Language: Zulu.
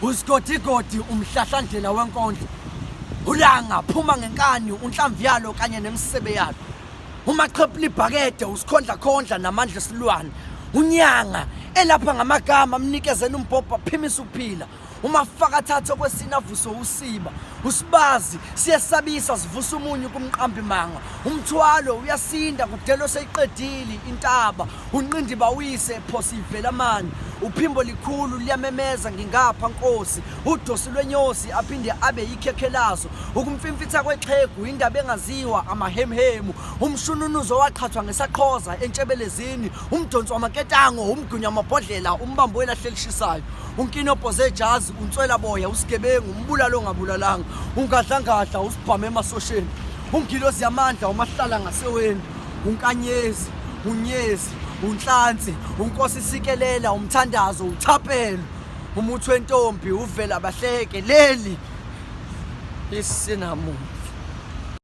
USgodigodi umhlahlandlela wenkondlo. Ulanga phuma ngenkani unhlamvu yalo kanye nemisebe yalo. Umaqhephu libhakede usikhondla namandla esilwane. Unyanga elapha ngamagama amnikezela umbhobha phimisa ukuphila. Umafaka thatha kwesina avuso usiba. Usibazi siyesabisa sivusa umunyu kumqambi manga. Umthwalo uyasinda kudelo seyiqedile intaba. Unqindi bawise phosi ivela mani. Uphimbo likhulu liyamemeza ngingapha Nkosi. Udosi lwenyosi aphinde abe yikhekhelazo. Ukumfimfitha kwexhegu indaba engaziwa amahemhemu. Umshununuzo waqhathwa ngesaqhoza entshebelezini. Umdonso wamaketango umgunya amabhodlela umbambo elahlelishisayo. Unkinopho zejazi unswela boya usigebengu umbulalo ongabulalanga. Ungadlangahla usibhame emasosheni. Ungilozi yamandla umahlala ngaseweni. Unkanyezi unyezi unhlansi unkosi sikelela umthandazo uthapelo. Umuthi wentombi uvela bahleke leli isinamu.